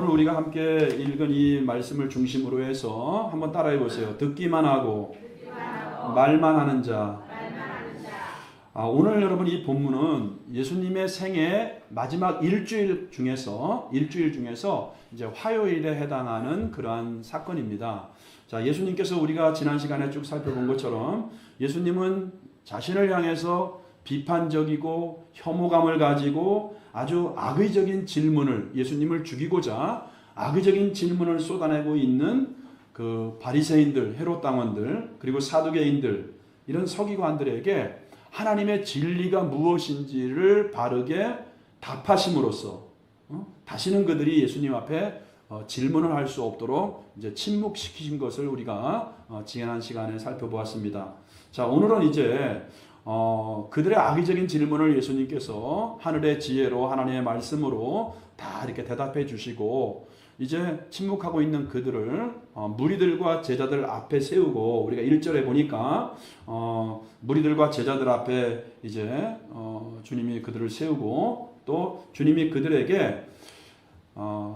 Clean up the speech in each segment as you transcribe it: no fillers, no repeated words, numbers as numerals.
오늘 우리가 함께 읽은 이 말씀을 중심으로 해서 한번 따라해 보세요. 듣기만 하고 말만 하는 자. 오늘 여러분 이 본문은 예수님의 생애 마지막 일주일 중에서 이제 화요일에 해당하는 그러한 사건입니다. 자, 예수님께서 우리가 지난 시간에 쭉 살펴본 것처럼 예수님은 자신을 향해서 비판적이고 혐오감을 가지고 아주 악의적인 질문을, 예수님을 죽이고자 악의적인 질문을 쏟아내고 있는 그 바리새인들, 헤롯 당원들, 그리고 사두개인들, 이런 서기관들에게 하나님의 진리가 무엇인지를 바르게 답하심으로써 다시는 그들이 예수님 앞에 질문을 할 수 없도록 이제 침묵시키신 것을 우리가 지난 시간에 살펴보았습니다. 자, 오늘은 이제 그들의 악의적인 질문을 예수님께서 하늘의 지혜로 하나님의 말씀으로 다 이렇게 대답해 주시고 이제 침묵하고 있는 그들을 무리들과 제자들 앞에 세우고, 우리가 1절에 보니까 무리들과 제자들 앞에 이제 주님이 그들을 세우고 또 주님이 그들에게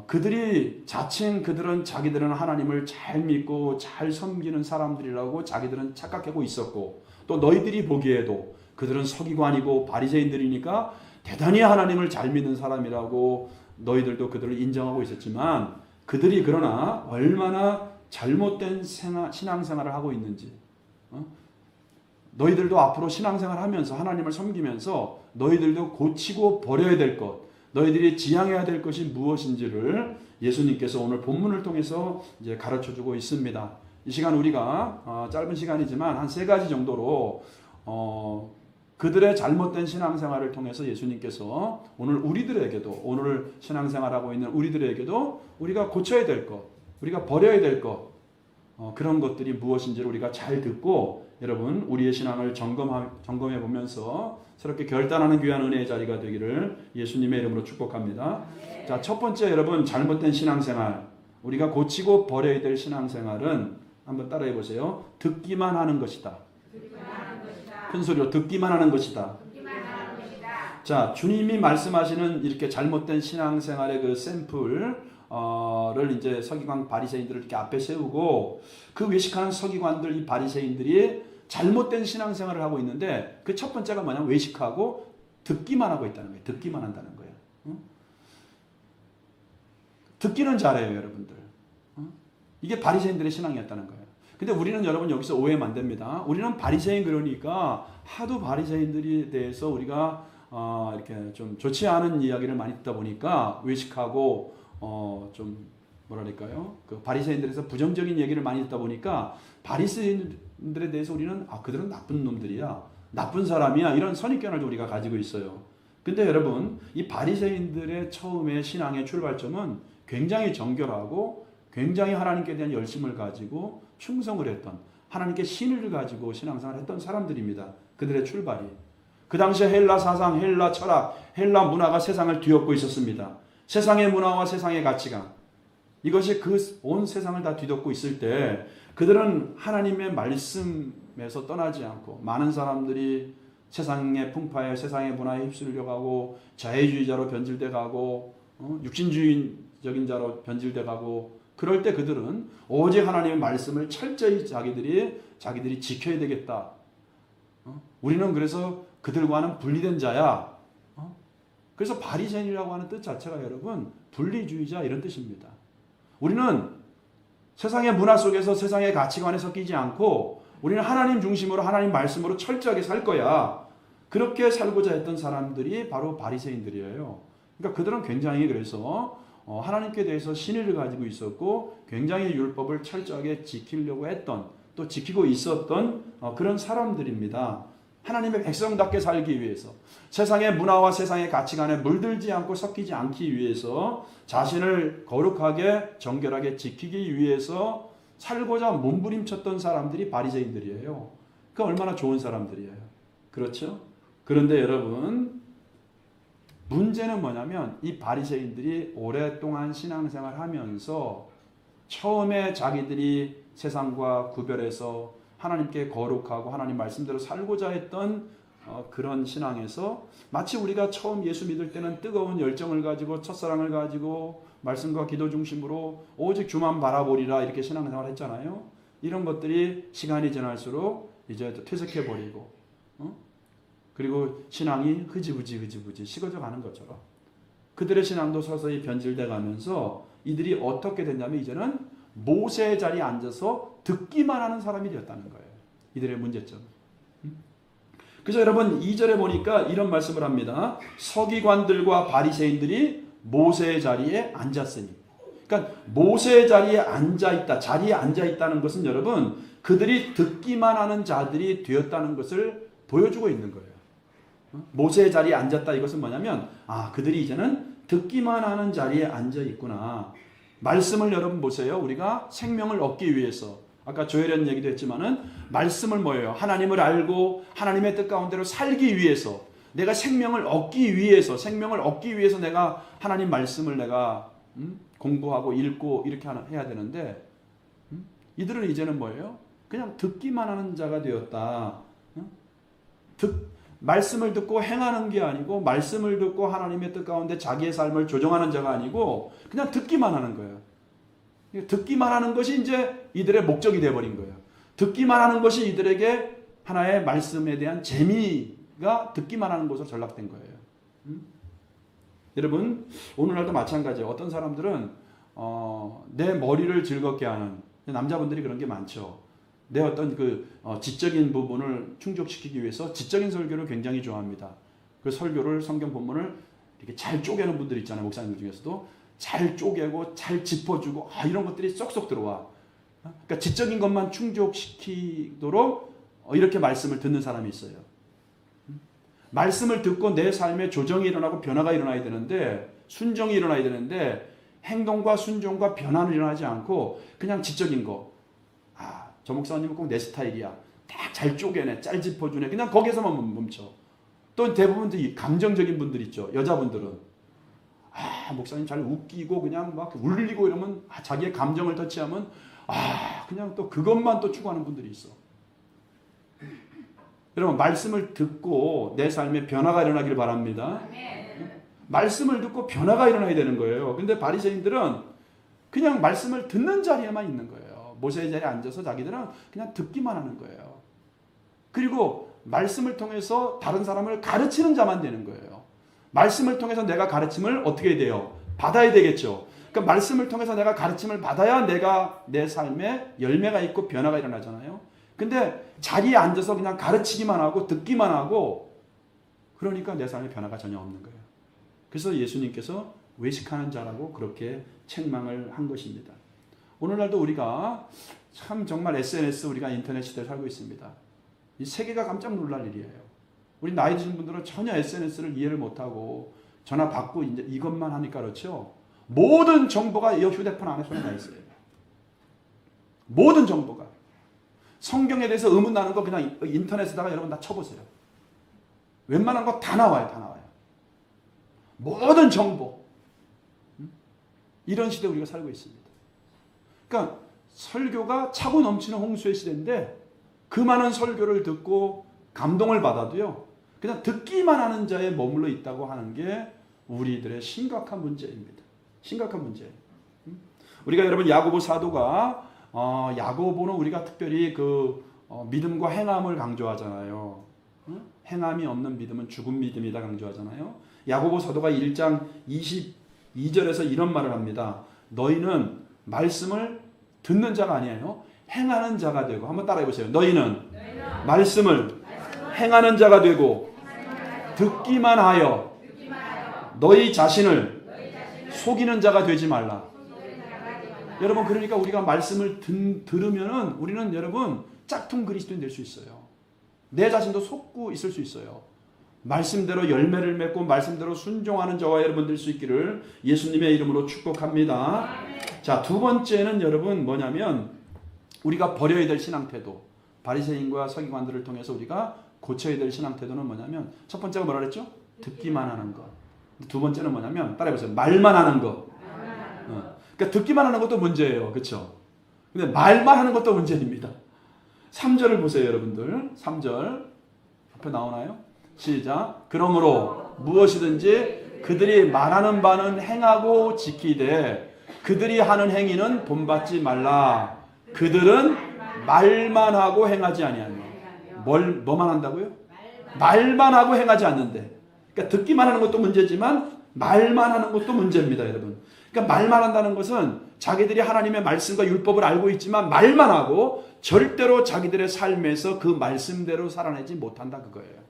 그들이 자칭 자기들은 하나님을 잘 믿고 잘 섬기는 사람들이라고 자기들은 착각하고 있었고, 또 너희들이 보기에도 그들은 서기관이고 바리새인들이니까 대단히 하나님을 잘 믿는 사람이라고 너희들도 그들을 인정하고 있었지만, 그들이 그러나 얼마나 잘못된 신앙생활을 하고 있는지, 너희들도 앞으로 신앙생활 하면서 하나님을 섬기면서 너희들도 고치고 버려야 될 것, 너희들이 지향해야 될 것이 무엇인지를 예수님께서 오늘 본문을 통해서 이제 가르쳐주고 있습니다. 이 시간 우리가 짧은 시간이지만 한 3가지 정도로 그들의 잘못된 신앙생활을 통해서 예수님께서 오늘 신앙생활하고 있는 우리들에게도 우리가 고쳐야 될 것, 우리가 버려야 될 것, 그런 것들이 무엇인지를 우리가 잘 듣고 여러분 우리의 신앙을 점검해 보면서 새롭게 결단하는 귀한 은혜의 자리가 되기를 예수님의 이름으로 축복합니다. 네. 자, 첫 번째 여러분 잘못된 신앙생활, 우리가 고치고 버려야 될 신앙생활은 한번 따라해 보세요. 듣기만 하는 것이다. 큰 소리로 듣기만 하는 것이다. 자, 주님이 말씀하시는 이렇게 잘못된 신앙생활의 그 샘플을 이제 서기관 바리새인들을 이렇게 앞에 세우고, 그 외식하는 서기관들, 이 바리새인들이 잘못된 신앙생활을 하고 있는데 그 첫 번째가 뭐냐면 외식하고 듣기만 하고 있다는 거예요. 듣기만 한다는 거예요. 듣기는 잘해요, 여러분들. 이게 바리새인들의 신앙이었다는 거예요. 근데 우리는 여러분 여기서 오해하면 안 됩니다. 우리는 바리새인, 그러니까 하도 바리새인들에 대해서 우리가 이렇게 좀 좋지 않은 이야기를 많이 듣다 보니까 외식하고 좀 뭐랄까요? 그 바리새인들에서 부정적인 얘기를 많이 듣다 보니까 바리새인들에 대해서 우리는 그들은 나쁜 놈들이야, 나쁜 사람이야, 이런 선입견을 우리가 가지고 있어요. 근데 여러분, 이 바리새인들의 처음에 신앙의 출발점은 굉장히 정결하고 굉장히 하나님께 대한 열심을 가지고 충성을 했던, 하나님께 신의를 가지고 신앙생활을 했던 사람들입니다. 그들의 출발이. 그 당시에 헬라 사상, 헬라 철학, 헬라 문화가 세상을 뒤엎고 있었습니다. 세상의 문화와 세상의 가치관, 이것이 그 온 세상을 다 뒤덮고 있을 때 그들은 하나님의 말씀에서 떠나지 않고, 많은 사람들이 세상의 풍파에, 세상의 문화에 휩쓸려 가고 자유주의자로 변질돼 가고 육신주의적인 자로 변질돼 가고, 그럴 때 그들은 오직 하나님의 말씀을 철저히 자기들이 지켜야 되겠다. 우리는 그래서 그들과는 분리된 자야. 그래서 바리새인이라고 하는 뜻 자체가 여러분 분리주의자, 이런 뜻입니다. 우리는 세상의 문화 속에서 세상의 가치관에 섞이지 않고 우리는 하나님 중심으로 하나님 말씀으로 철저하게 살 거야. 그렇게 살고자 했던 사람들이 바로 바리새인들이에요. 그러니까 그들은 굉장히 그래서 하나님께 대해서 신의를 가지고 있었고 굉장히 율법을 철저하게 지키려고 했던, 또 지키고 있었던 그런 사람들입니다. 하나님의 백성답게 살기 위해서, 세상의 문화와 세상의 가치관에 물들지 않고 섞이지 않기 위해서, 자신을 거룩하게 정결하게 지키기 위해서 살고자 몸부림쳤던 사람들이 바리새인들이에요. 그 얼마나 좋은 사람들이에요. 그렇죠? 그런데 여러분, 문제는 뭐냐면 이 바리새인들이 오랫동안 신앙생활 하면서 처음에 자기들이 세상과 구별해서 하나님께 거룩하고 하나님 말씀대로 살고자 했던 그런 신앙에서 마치 우리가 처음 예수 믿을 때는 뜨거운 열정을 가지고 첫사랑을 가지고 말씀과 기도 중심으로 오직 주만 바라보리라 이렇게 신앙생활 했잖아요. 이런 것들이 시간이 지날수록 이제 퇴색해버리고 그리고 신앙이 흐지부지 식어져 가는 것처럼 그들의 신앙도 서서히 변질돼 가면서 이들이 어떻게 됐냐면 이제는 모세의 자리에 앉아서 듣기만 하는 사람이 되었다는 거예요. 이들의 문제점. 그래서 여러분 2절에 보니까 이런 말씀을 합니다. 서기관들과 바리새인들이 모세의 자리에 앉았으니. 그러니까 모세의 자리에 앉아있다. 자리에 앉아있다는 것은 여러분 그들이 듣기만 하는 자들이 되었다는 것을 보여주고 있는 거예요. 모세의 자리에 앉았다 이것은 뭐냐면 그들이 이제는 듣기만 하는 자리에 앉아있구나. 말씀을 여러분 보세요. 우리가 생명을 얻기 위해서 아까 조혜련 얘기도 했지만은 말씀을 뭐예요? 하나님을 알고 하나님의 뜻 가운데로 살기 위해서 내가 생명을 얻기 위해서 내가 하나님 말씀을 내가 공부하고 읽고 이렇게 해야 되는데 이들은 이제는 뭐예요? 그냥 듣기만 하는 자가 되었다. 말씀을 듣고 행하는 게 아니고 말씀을 듣고 하나님의 뜻 가운데 자기의 삶을 조정하는 자가 아니고 그냥 듣기만 하는 거예요. 듣기만 하는 것이 이제 이들의 목적이 되어버린 거예요. 듣기만 하는 것이 이들에게 하나의 말씀에 대한 재미가 듣기만 하는 것으로 전락된 거예요. 여러분 오늘날도 마찬가지예요. 어떤 사람들은 내 머리를 즐겁게 하는 남자분들이 그런 게 많죠. 내 어떤 지적인 부분을 충족시키기 위해서 지적인 설교를 굉장히 좋아합니다. 그 설교를 성경 본문을 이렇게 잘 쪼개는 분들 있잖아요. 목사님들 중에서도 잘 쪼개고 잘 짚어주고 이런 것들이 쏙쏙 들어와. 그러니까 지적인 것만 충족시키도록 이렇게 말씀을 듣는 사람이 있어요. 말씀을 듣고 내 삶에 조정이 일어나고 변화가 일어나야 되는데 순종이 일어나야 되는데 행동과 순종과 변화는 일어나지 않고 그냥 지적인 거. 저 목사님은 꼭 내 스타일이야. 딱 잘 쪼개네. 잘 짚어주네. 그냥 거기서만 멈춰. 또 대부분 감정적인 분들 있죠. 여자분들은. 목사님 잘 웃기고 그냥 막 울리고 이러면 자기의 감정을 터치하면 그냥 또 그것만 또 추구하는 분들이 있어. 여러분 말씀을 듣고 내 삶에 변화가 일어나길 바랍니다. 말씀을 듣고 변화가 일어나야 되는 거예요. 근데 바리새인들은 그냥 말씀을 듣는 자리에만 있는 거예요. 모세의 자리에 앉아서 자기들은 그냥 듣기만 하는 거예요. 그리고 말씀을 통해서 다른 사람을 가르치는 자만 되는 거예요. 말씀을 통해서 내가 가르침을 어떻게 돼요? 받아야 되겠죠. 그러니까 말씀을 통해서 내가 가르침을 받아야 내가 내 삶에 열매가 있고 변화가 일어나잖아요. 근데 자리에 앉아서 그냥 가르치기만 하고 듣기만 하고 그러니까 내 삶에 변화가 전혀 없는 거예요. 그래서 예수님께서 외식하는 자라고 그렇게 책망을 한 것입니다. 오늘날도 우리가 참 정말 SNS 우리가 인터넷 시대에 살고 있습니다. 이 세계가 깜짝 놀랄 일이에요. 우리 나이 드신 분들은 전혀 SNS를 이해를 못하고 전화 받고 이제 이것만 하니까 그렇죠. 모든 정보가 이 휴대폰 안에 손에 다 있어요. 모든 정보가. 성경에 대해서 의문 나는 거 그냥 인터넷에다가 여러분 다 쳐보세요. 웬만한 거 다 나와요. 다 나와요. 모든 정보. 이런 시대에 우리가 살고 있습니다. 그러니까 설교가 차고 넘치는 홍수의 시대인데 그 많은 설교를 듣고 감동을 받아도요. 그냥 듣기만 하는 자에 머물러 있다고 하는 게 우리들의 심각한 문제입니다. 심각한 문제예요. 우리가 여러분 야고보 사도가 야고보는 우리가 특별히 믿음과 행함을 강조하잖아요. 행함이 없는 믿음은 죽은 믿음이다 강조하잖아요. 야고보 사도가 1장 22절에서 이런 말을 합니다. 너희는 말씀을 듣는 자가 아니에요. 행하는 자가 되고 한번 따라해 보세요. 너희는 말씀을 행하는 자가 되고 듣기만 하여 너희 자신을 속이는 자가 되지 말라. 여러분 그러니까 우리가 말씀을 들으면은 우리는 여러분 짝퉁 그리스도인 될 수 있어요. 내 자신도 속고 있을 수 있어요. 말씀대로 열매를 맺고 말씀대로 순종하는 저와 여러분 될 수 있기를 예수님의 이름으로 축복합니다. 자, 두 번째는 여러분 뭐냐면 우리가 버려야 될 신앙태도. 바리새인과 서기관들을 통해서 우리가 고쳐야 될 신앙태도는 뭐냐면 첫 번째가 뭐라 그랬죠? 듣기만 하는 것. 두 번째는 뭐냐면 따라해보세요. 말만 하는 것. 그러니까 듣기만 하는 것도 문제예요. 그렇죠? 근데 말만 하는 것도 문제입니다. 3절을 보세요, 여러분들. 3절 앞에 나오나요? 시작. 그러므로 무엇이든지 그들이 말하는 바는 행하고 지키되 그들이 하는 행위는 본받지 말라. 그들은 말만 하고 행하지 아니하며. 뭐만 한다고요? 말만 하고 행하지 않는데. 그러니까 듣기만 하는 것도 문제지만 말만 하는 것도 문제입니다, 여러분. 그러니까 말만 한다는 것은 자기들이 하나님의 말씀과 율법을 알고 있지만 말만 하고 절대로 자기들의 삶에서 그 말씀대로 살아내지 못한다, 그거예요.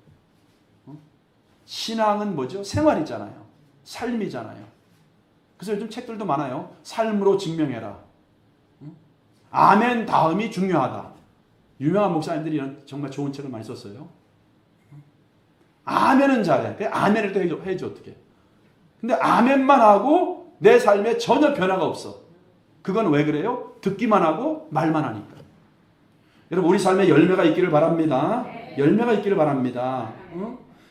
신앙은 뭐죠? 생활이잖아요. 삶이잖아요. 그래서 요즘 책들도 많아요. 삶으로 증명해라. 아멘 다음이 중요하다. 유명한 목사님들이 이런 정말 좋은 책을 많이 썼어요. 아멘은 잘해. 아멘을 또 해줘 어떻게. 근데 아멘만 하고 내 삶에 전혀 변화가 없어. 그건 왜 그래요? 듣기만 하고 말만 하니까. 여러분 우리 삶에 열매가 있기를 바랍니다. 열매가 있기를 바랍니다.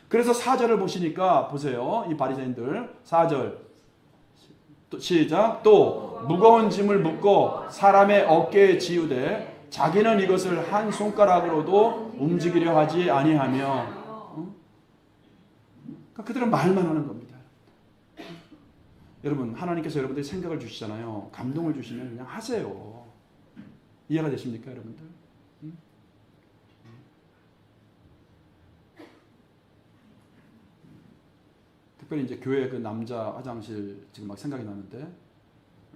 그래서 4절을 보시니까 보세요. 이 바리새인들 4절 또 시작. 또 무거운 짐을 묶고 사람의 어깨에 지우되 자기는 이것을 한 손가락으로도 움직이려 하지 아니하며. 그러니까 그들은 말만 하는 겁니다. 여러분 하나님께서 여러분들이 생각을 주시잖아요. 감동을 주시면 그냥 하세요. 이해가 되십니까 여러분들? 특별히 이제 교회 그 남자 화장실 지금 막 생각이 나는데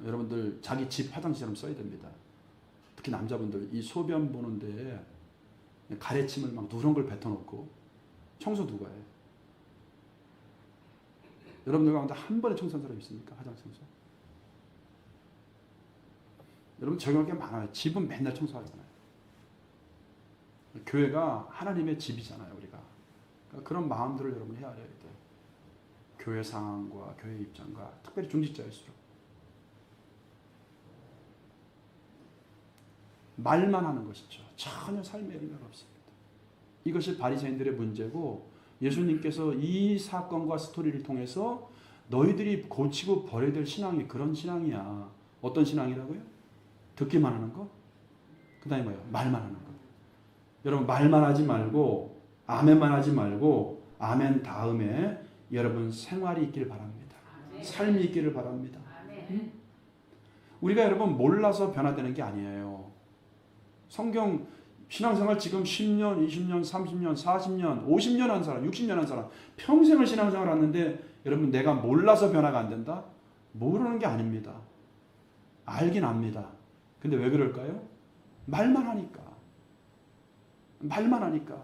여러분들 자기 집 화장실처럼 써야 됩니다. 특히 남자분들 이 소변 보는데 가래침을 막 누런 걸 뱉어놓고 청소 누가 해? 여러분들 가운데 한 번에 청소한 사람 있습니까? 화장실 청소? 여러분 적용할 게 많아요. 집은 맨날 청소하잖아요. 교회가 하나님의 집이잖아요, 우리가. 그러니까 그런 마음들을 여러분 헤아려야 돼요. 교회 상황과 교회 입장과 특별히 중직자일수록 말만 하는 것이죠. 전혀 삶의 열매가 없습니다. 이것이 바리새인들의 문제고 예수님께서 이 사건과 스토리를 통해서 너희들이 고치고 버려야 될 신앙이 그런 신앙이야. 어떤 신앙이라고요? 듣기만 하는 거? 그 다음에 뭐예요? 말만 하는 거. 여러분 말만 하지 말고 아멘만 하지 말고 아멘 다음에 여러분 생활이 있기를 바랍니다. 삶이 있기를 바랍니다. 우리가 여러분 몰라서 변화되는 게 아니에요. 성경 신앙생활 지금 10년, 20년, 30년, 40년, 50년 한 사람, 60년 한 사람 평생을 신앙생활 하는데 여러분 내가 몰라서 변화가 안 된다? 모르는 게 아닙니다. 알긴 압니다. 근데 왜 그럴까요? 말만 하니까. 말만 하니까.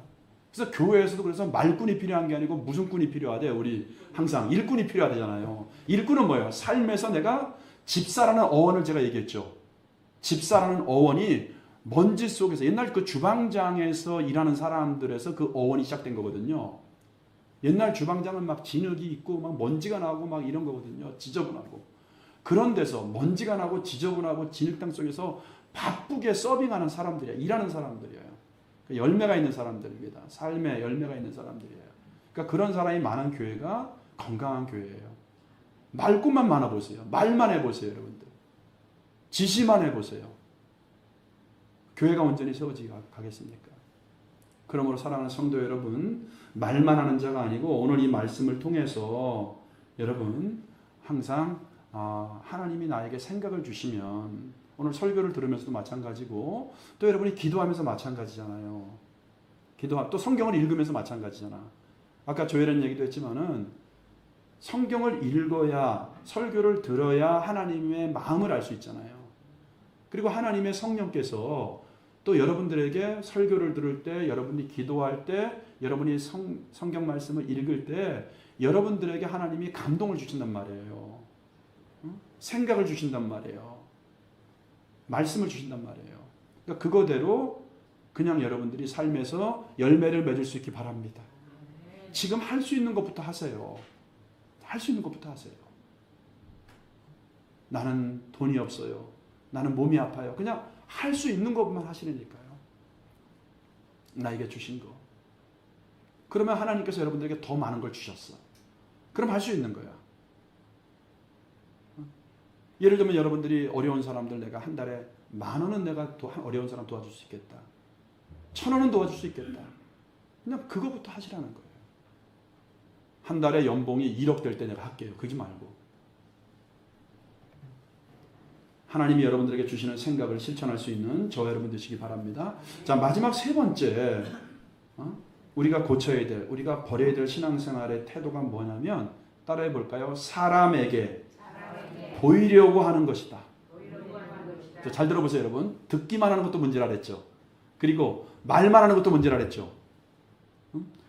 그래서 교회에서도 그래서 말꾼이 필요한 게 아니고 무슨 꾼이 필요하대. 우리 항상 일꾼이 필요하대잖아요. 일꾼은 뭐예요? 삶에서 내가 집사라는 어원을 제가 얘기했죠. 집사라는 어원이 먼지 속에서 옛날 그 주방장에서 일하는 사람들에서 그 어원이 시작된 거거든요. 옛날 주방장은 막 진흙이 있고 막 먼지가 나고 막 이런 거거든요. 지저분하고. 그런 데서 먼지가 나고 지저분하고 진흙 땅 속에서 바쁘게 서빙하는 사람들이야. 일하는 사람들이에요. 열매가 있는 사람들입니다. 삶에 열매가 있는 사람들이에요. 그러니까 그런 사람이 많은 교회가 건강한 교회예요. 말꾼만 많아보세요. 말만 해보세요, 여러분들. 지시만 해보세요. 교회가 온전히 세워지게 가겠습니까? 그러므로 사랑하는 성도 여러분, 말만 하는 자가 아니고 오늘 이 말씀을 통해서 여러분 항상 하나님이 나에게 생각을 주시면 오늘 설교를 들으면서도 마찬가지고 또 여러분이 기도하면서 마찬가지잖아요. 또 성경을 읽으면서 마찬가지잖아. 아까 조혜련 얘기도 했지만은 성경을 읽어야 설교를 들어야 하나님의 마음을 알 수 있잖아요. 그리고 하나님의 성령께서 또 여러분들에게 설교를 들을 때 여러분이 기도할 때 여러분이 성경 말씀을 읽을 때 여러분들에게 하나님이 감동을 주신단 말이에요. 생각을 주신단 말이에요. 말씀을 주신단 말이에요. 그러니까 그거대로 그냥 여러분들이 삶에서 열매를 맺을 수 있기 바랍니다. 지금 할 수 있는 것부터 하세요. 할 수 있는 것부터 하세요. 나는 돈이 없어요. 나는 몸이 아파요. 그냥 할 수 있는 것만 하시려니까요. 나에게 주신 거. 그러면 하나님께서 여러분들에게 더 많은 걸 주셨어. 그럼 할 수 있는 거야. 예를 들면 여러분들이 어려운 사람들 내가 한 달에 10,000원은 내가 어려운 사람 도와줄 수 있겠다. 1,000원은 도와줄 수 있겠다. 그냥 그거부터 하시라는 거예요. 한 달에 연봉이 1억 될 때 내가 할게요. 그러지 말고 하나님이 여러분들에게 주시는 생각을 실천할 수 있는 저와 여러분 되시기 바랍니다. 자, 마지막 세 번째 우리가 고쳐야 될, 우리가 버려야 될 신앙생활의 태도가 뭐냐면 따라해 볼까요? 사람에게 보이려고 하는 것이다. 잘 들어보세요, 여러분. 듣기만 하는 것도 문제라 그랬죠. 그리고 말만 하는 것도 문제라 그랬죠.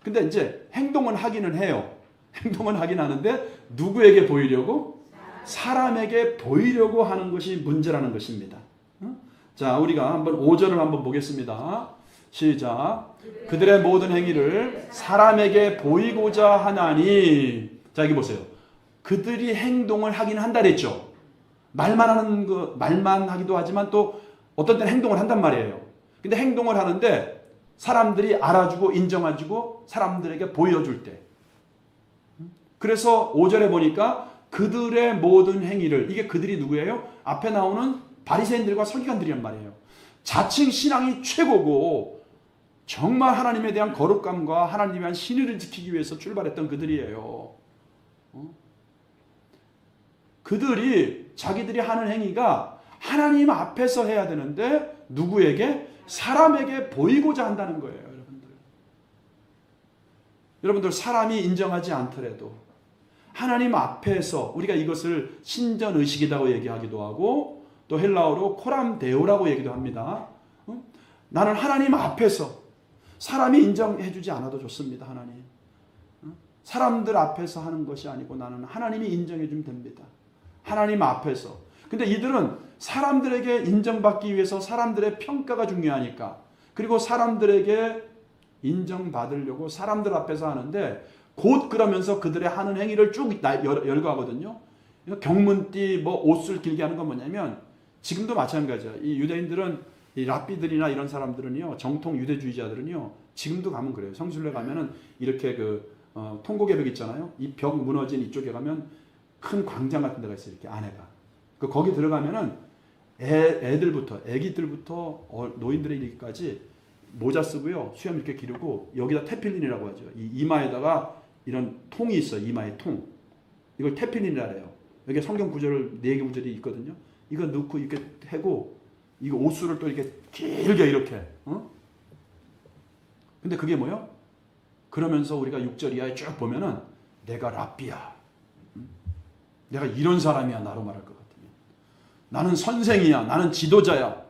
근데 이제 행동은 하기는 해요. 행동은 하긴 하는데 누구에게 보이려고? 사람에게 보이려고 하는 것이 문제라는 것입니다. 자, 우리가 한번 5절을 한번 보겠습니다. 시작. 그들의 모든 행위를 사람에게 보이고자 하나니. 자, 여기 보세요. 그들이 행동을 하긴 한다 그랬죠. 말만 하기도 하지만 또 어떤 때는 행동을 한단 말이에요. 근데 행동을 하는데 사람들이 알아주고 인정해주고 사람들에게 보여줄 때. 그래서 5절에 보니까 그들의 모든 행위를, 이게 그들이 누구예요? 앞에 나오는 바리새인들과 서기관들이란 말이에요. 자칭 신앙이 최고고 정말 하나님에 대한 거룩감과 하나님에 대한 신의를 지키기 위해서 출발했던 그들이에요. 그들이 자기들이 하는 행위가 하나님 앞에서 해야 되는데 누구에게? 사람에게 보이고자 한다는 거예요. 여러분들 사람이 인정하지 않더라도 하나님 앞에서 우리가 이것을 신전의식이라고 얘기하기도 하고 또 헬라어로 코람데오라고 얘기도 합니다. 나는 하나님 앞에서 사람이 인정해주지 않아도 좋습니다. 하나님. 사람들 앞에서 하는 것이 아니고 나는 하나님이 인정해주면 됩니다. 하나님 앞에서. 근데 이들은 사람들에게 인정받기 위해서 사람들의 평가가 중요하니까 그리고 사람들에게 인정받으려고 사람들 앞에서 하는데 곧 그러면서 그들의 하는 행위를 쭉 열거하거든요. 경문띠 뭐 옷을 길게 하는 건 뭐냐면 지금도 마찬가지야. 이 유대인들은 이 랍비들이나 이런 사람들은요, 정통 유대주의자들은요, 지금도 가면 그래요. 성술래 가면은 이렇게 통곡의 벽 있잖아요. 이 벽 무너진 이쪽에 가면 큰 광장 같은 데가 있어요. 이렇게 안에가. 거기 들어가면은 애들부터 노인들에 이르기까지 모자 쓰고요, 수염 이렇게 기르고 여기다 테필린이라고 하죠. 이 이마에다가 이런 통이 있어요. 이마에 통. 이걸 테필린이라 해요. 여기 성경 구절을 4개 구절이 있거든요. 이거 넣고 이렇게 해고 이거 옷수를 또 이렇게 길게 이렇게. 근데 그게 뭐요? 그러면서 우리가 6절 이하에 쭉 보면은 내가 랍비야. 내가 이런 사람이야. 나로 말할 것 같으면. 나는 선생이야. 나는 지도자야.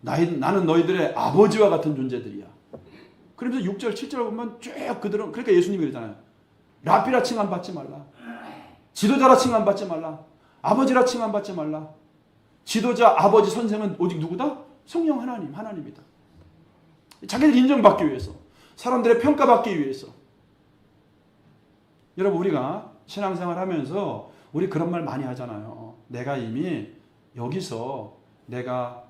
나는 너희들의 아버지와 같은 존재들이야. 그러면서 6절, 7절 보면 쭉 그들은, 그러니까 예수님이 그러잖아요. 랍비라 칭함 받지 말라. 지도자라 칭함 받지 말라. 아버지라 칭함 받지 말라. 지도자, 아버지, 선생은 오직 누구다? 성령 하나님이다. 자기들 인정받기 위해서, 사람들의 평가받기 위해서. 여러분, 우리가 신앙생활 하면서 우리 그런 말 많이 하잖아요. 내가 이미 여기서 내가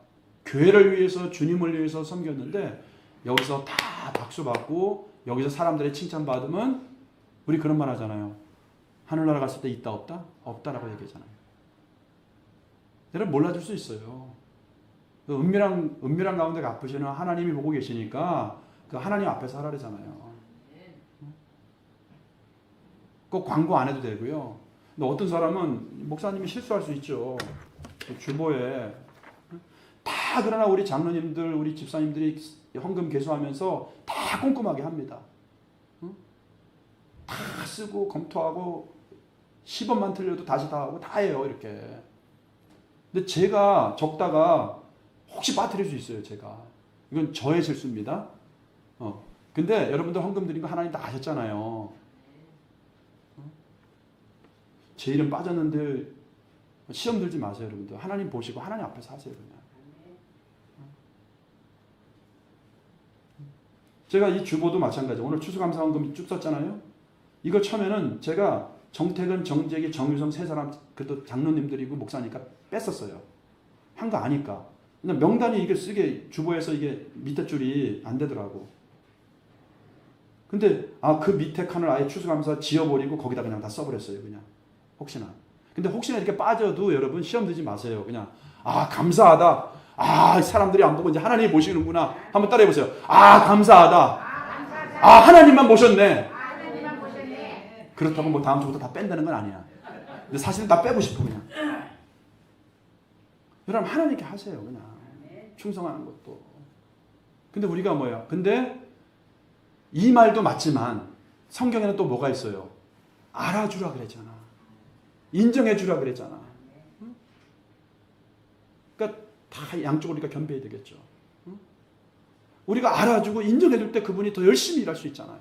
교회를 위해서 주님을 위해서 섬겼는데 여기서 다 박수 받고 여기서 사람들의 칭찬 받으면 우리 그런 말 하잖아요. 하늘나라 갔을 때 있다 없다? 없다라고 얘기하잖아요. 여러분 몰라줄 수 있어요. 은밀한 가운데 갚으시는 하나님이 보고 계시니까 그 하나님 앞에서 하라잖아요. 꼭 광고 안 해도 되고요. 근데 어떤 사람은 목사님이 실수할 수 있죠. 주보에 다 그러나 우리 장로님들, 우리 집사님들이 헌금 계수하면서 다 꼼꼼하게 합니다. 다 쓰고 검토하고 10원만 틀려도 다시 다 하고 다 해요. 이렇게. 근데 제가 적다가 혹시 빠뜨릴 수 있어요. 제가. 이건 저의 실수입니다. 근데 여러분들 헌금 드린 거 하나님 다 아셨잖아요. 제 이름 빠졌는데 시험 들지 마세요. 여러분들. 하나님 보시고 하나님 앞에서 하세요. 그냥. 제가 이 주보도 마찬가지. 오늘 추수감사헌금 쭉 썼잖아요. 이거 처음에는 제가 정택은, 정재기, 정유성 세 사람 그래도 장로님들이고 목사니까 뺐었어요. 한 거 아니까. 그냥 명단이 이게 쓰게 주보에서 이게 밑에 줄이 안 되더라고. 근데 그 밑에 칸을 아예 추수감사 지워버리고 거기다 그냥 다 써버렸어요. 그냥 혹시나. 근데 혹시나 이렇게 빠져도 여러분 시험 들지 마세요. 그냥 감사하다. 사람들이 안 보고 이제 하나님이 보시는구나. 한번 따라해보세요. 감사하다. 하나님만 보셨네. 그렇다고 뭐 다음 주부터 다 뺀다는 건 아니야. 근데 사실은 다 빼고 싶어 그냥. 여러분 하나님께 하세요 그냥. 충성하는 것도. 근데 우리가 뭐야? 근데 이 말도 맞지만 성경에는 또 뭐가 있어요? 알아주라 그랬잖아. 인정해주라 그랬잖아. 그러니까 다 양쪽으로 우리가 겸비해야 되겠죠. 우리가 알아주고 인정해줄 때 그분이 더 열심히 일할 수 있잖아요.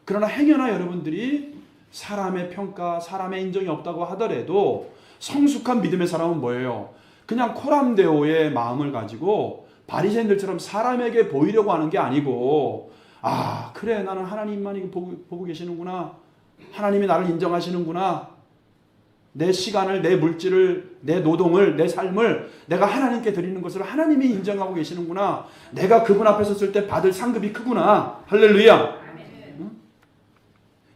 그러나 행여나 여러분들이 사람의 평가, 사람의 인정이 없다고 하더라도 성숙한 믿음의 사람은 뭐예요? 그냥 코람데오의 마음을 가지고 바리새인들처럼 사람에게 보이려고 하는 게 아니고, 아 그래 나는 하나님만 이거 보고 계시는구나, 하나님이 나를 인정하시는구나, 내 시간을, 내 물질을, 내 노동을, 내 삶을 내가 하나님께 드리는 것을 하나님이 인정하고 계시는구나, 내가 그분 앞에 섰을 때 받을 상급이 크구나. 할렐루야. 응?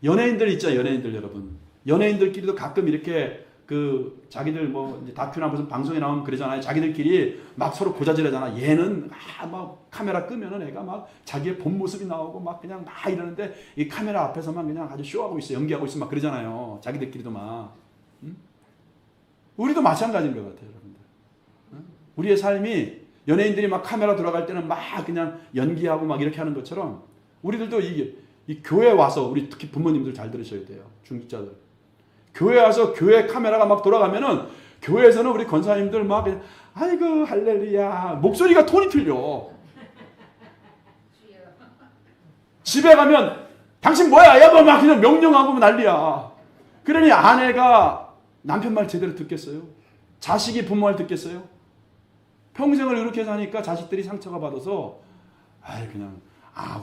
연예인들 있죠, 연예인들 여러분. 연예인들끼리도 가끔 이렇게 그 자기들 뭐 이제 다큐나 무슨 방송에 나오면 그러잖아요. 자기들끼리 막 서로 고자질하잖아. 얘는 막 카메라 끄면은 애가 막 자기의 본 모습이 나오고 막 그냥 막 이러는데 이 카메라 앞에서만 그냥 아주 쇼하고 있어, 연기하고 있어 막 그러잖아요. 자기들끼리도 막. 응? 우리도 마찬가지인 것 같아요, 여러분들. 응? 우리의 삶이 연예인들이 막 카메라 들어갈 때는 막 그냥 연기하고 막 이렇게 하는 것처럼 우리들도 이 교회 와서, 우리 특히 부모님들 잘 들으셔야 돼요. 중직자들. 교회 와서 교회 카메라가 막 돌아가면은 교회에서는 우리 권사님들 막 아이고 할렐루야 목소리가 톤이 틀려. 집에 가면 당신 뭐야 여보 막 그냥 명령하고 난리야. 그러니 아내가 남편 말 제대로 듣겠어요? 자식이 부모 말 듣겠어요? 평생을 이렇게 사니까 자식들이 상처가 받아서 그냥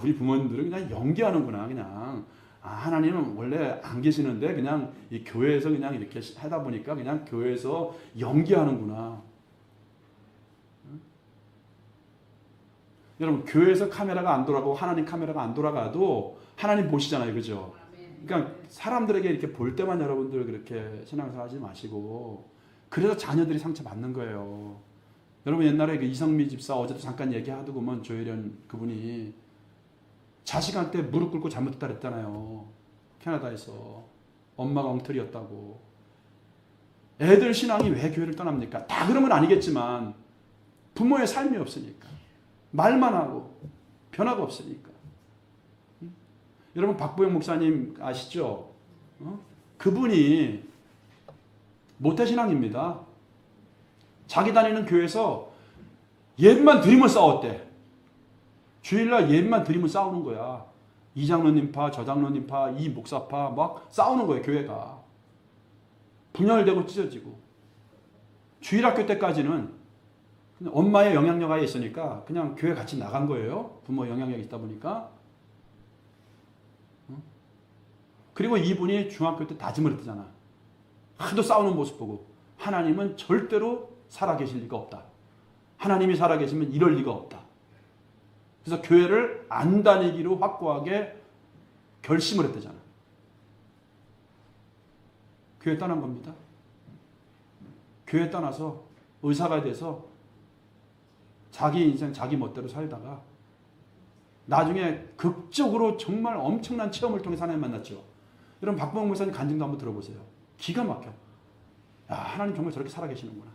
우리 부모님들은 그냥 연기하는구나. 그냥 하나님은 원래 안 계시는데 그냥 이 교회에서 그냥 이렇게 하다 보니까 그냥 교회에서 연기하는구나. 응? 여러분 교회에서 카메라가 안 돌아가고 하나님 카메라가 안 돌아가도 하나님 보시잖아요, 그죠? 그러니까 사람들에게 이렇게 볼 때만 여러분들 그렇게 신앙생활 하지 마시고, 그래서 자녀들이 상처 받는 거예요. 여러분 옛날에 그 이성미 집사 어제도 잠깐 얘기하더구먼, 조혜련 그분이 자식한테 무릎 꿇고 잘못했다 그랬잖아요. 캐나다에서 엄마가 엉터리였다고. 애들 신앙이 왜 교회를 떠납니까? 다 그런 건 아니겠지만 부모의 삶이 없으니까, 말만 하고 변화가 없으니까. 여러분 박보영 목사님 아시죠? 그분이 모태신앙입니다. 자기 다니는 교회에서 예배만 드리면 싸웠대. 주일날 예배만 드리면 싸우는 거야. 이 장로님 파, 저 장로님 파, 이 목사 파 막 싸우는 거예요, 교회가. 분열되고 찢어지고. 주일학교 때까지는 엄마의 영향력 하에 있으니까 그냥 교회 같이 나간 거예요. 부모 영향력이 있다 보니까. 그리고 이분이 중학교 때 다짐을 했잖아. 하도 싸우는 모습 보고 하나님은 절대로 살아계실 리가 없다. 하나님이 살아계시면 이럴 리가 없다. 그래서 교회를 안 다니기로 확고하게 결심을 했대잖아. 교회 떠난 겁니다. 교회 떠나서 의사가 돼서 자기 인생 자기 멋대로 살다가 나중에 극적으로 정말 엄청난 체험을 통해서 하나님 만났죠. 여러분 박보영 목사님 간증도 한번 들어보세요. 기가 막혀. 야, 하나님 정말 저렇게 살아계시는구나.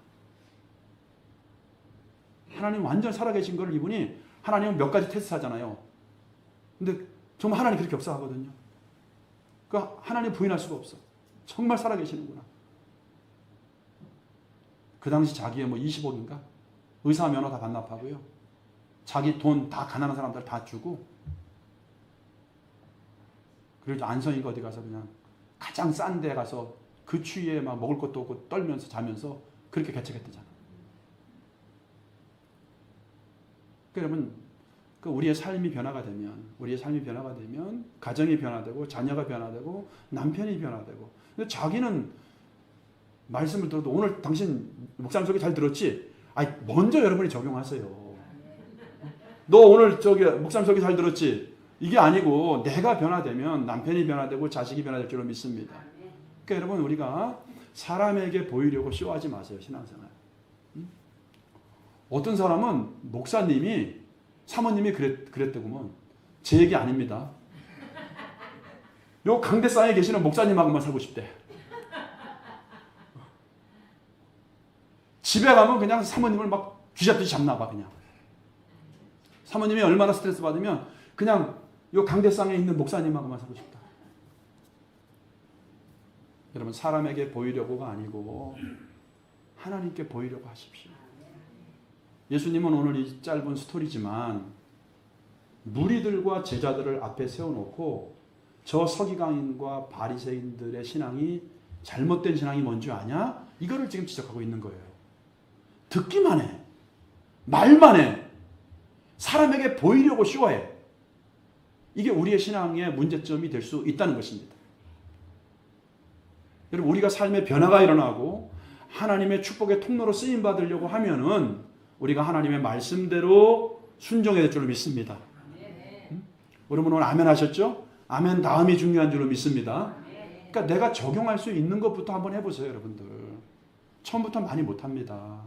하나님 완전 살아계신 걸 이분이, 하나님은 몇 가지 테스트 하잖아요. 근데 정말 하나님 그렇게 역사하거든요. 그러니까 하나님 부인할 수가 없어. 정말 살아계시는구나. 그 당시 자기의 뭐 20억인가? 의사 면허 다 반납하고요. 자기 돈 다 가난한 사람들 다 주고, 그리고 안성이가 어디 가서 그냥 가장 싼 데 가서 그 추위에 막 먹을 것도 없고 떨면서 자면서 그렇게 개척했대잖아. 여러분, 우리의 삶이 변화가 되면 가정이 변화되고 자녀가 변화되고 남편이 변화되고. 근데 자기는 말씀을 들어도 오늘 당신 목사님 소개 잘 들었지? 먼저 여러분이 적용하세요. 너 오늘 목사님 소개 잘 들었지? 이게 아니고 내가 변화되면 남편이 변화되고 자식이 변화될 줄로 믿습니다. 그러니까 여러분 우리가 사람에게 보이려고 쇼하지 마세요, 신앙생활. 어떤 사람은 목사님이 사모님이 그랬대구먼. 제 얘기 아닙니다. 요 강대상에 계시는 목사님하고만 살고 싶대. 집에 가면 그냥 사모님을 막 쥐잡듯이 잡나 봐 그냥. 사모님이 얼마나 스트레스 받으면 그냥 요 강대상에 있는 목사님하고만 살고 싶다. 여러분 사람에게 보이려고가 아니고 하나님께 보이려고 하십시오. 예수님은 오늘 이 짧은 스토리지만 무리들과 제자들을 앞에 세워놓고 저 서기관과 바리새인들의 신앙이 잘못된 신앙이 뭔지 아냐? 이거를 지금 지적하고 있는 거예요. 듣기만 해. 말만 해. 사람에게 보이려고 쇼해. 이게 우리의 신앙의 문제점이 될 수 있다는 것입니다. 여러분 우리가 삶의 변화가 일어나고 하나님의 축복의 통로로 쓰임 받으려고 하면은 우리가 하나님의 말씀대로 순종해야 될 줄로 믿습니다. 여러분 오늘 아멘 하셨죠? 아멘 다음이 중요한 줄로 믿습니다. 그러니까 내가 적용할 수 있는 것부터 한번 해보세요, 여러분들. 처음부터 많이 못합니다.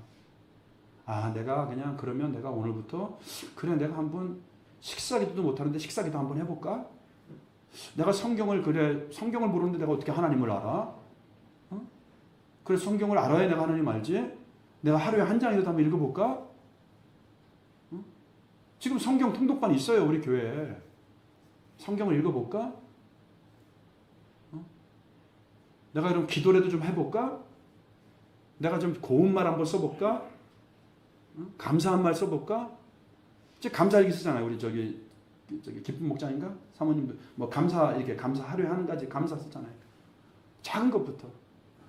아, 내가 그냥 그러면 내가 오늘부터 그래 내가 한번 식사기도도 못하는데 식사기도 한번 해볼까? 내가 성경을 모르는데 내가 어떻게 하나님을 알아? 어? 그래 성경을 알아야 내가 하나님 알지? 내가 하루에 한 장이라도 한번 읽어볼까? 어? 지금 성경 통독반 있어요 우리 교회에. 성경을 읽어볼까? 어? 내가 그럼 기도라도 좀 해볼까? 내가 좀 고운 말 한번 써볼까? 어? 감사한 말 써볼까? 이제 감사일기 쓰잖아요. 우리 저기 기쁜 목장인가? 사모님들 뭐 감사 이렇게 감사 하루에 한 가지 감사 쓰잖아요. 작은 것부터.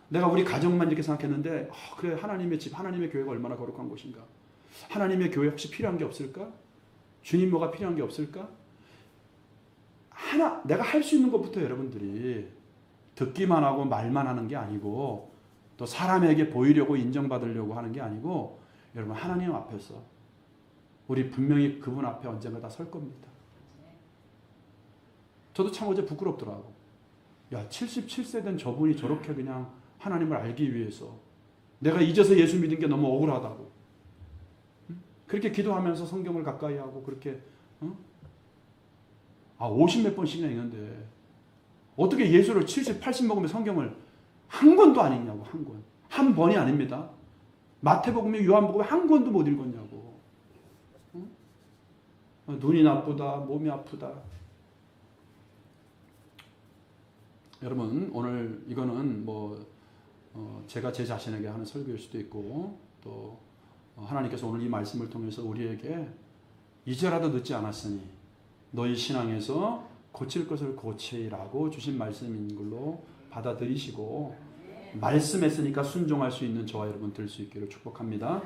내가 우리 가정만 이렇게 생각했는데 그래 하나님의 집, 하나님의 교회가 얼마나 거룩한 곳인가? 하나님의 교회 혹시 필요한 게 없을까? 주님 뭐가 필요한 게 없을까? 내가 할 수 있는 것부터 여러분들이 듣기만 하고 말만 하는 게 아니고 또 사람에게 보이려고 인정받으려고 하는 게 아니고 여러분 하나님 앞에서 우리 분명히 그분 앞에 언젠가 다 설 겁니다. 저도 참 어제 부끄럽더라고. 야 77세 된 저분이 저렇게 그냥 하나님을 알기 위해서 내가 이제서 예수 믿은 게 너무 억울하다고. 그렇게 기도하면서 성경을 가까이 하고 그렇게 50몇 번씩이나 읽는데 어떻게 예수를 70, 80 먹으면 성경을 한 권도 안 읽냐고. 한 권. 한 번이 아닙니다. 마태복음에 요한복음에 한 권도 못 읽었냐고. 눈이 나쁘다. 몸이 아프다. 여러분 오늘 이거는 제가 제 자신에게 하는 설교일 수도 있고 또 하나님께서 오늘 이 말씀을 통해서 우리에게 이제라도 늦지 않았으니 너희 신앙에서 고칠 것을 고치라고 주신 말씀인 걸로 받아들이시고 말씀했으니까 순종할 수 있는 저와 여러분 될 수 있기를 축복합니다.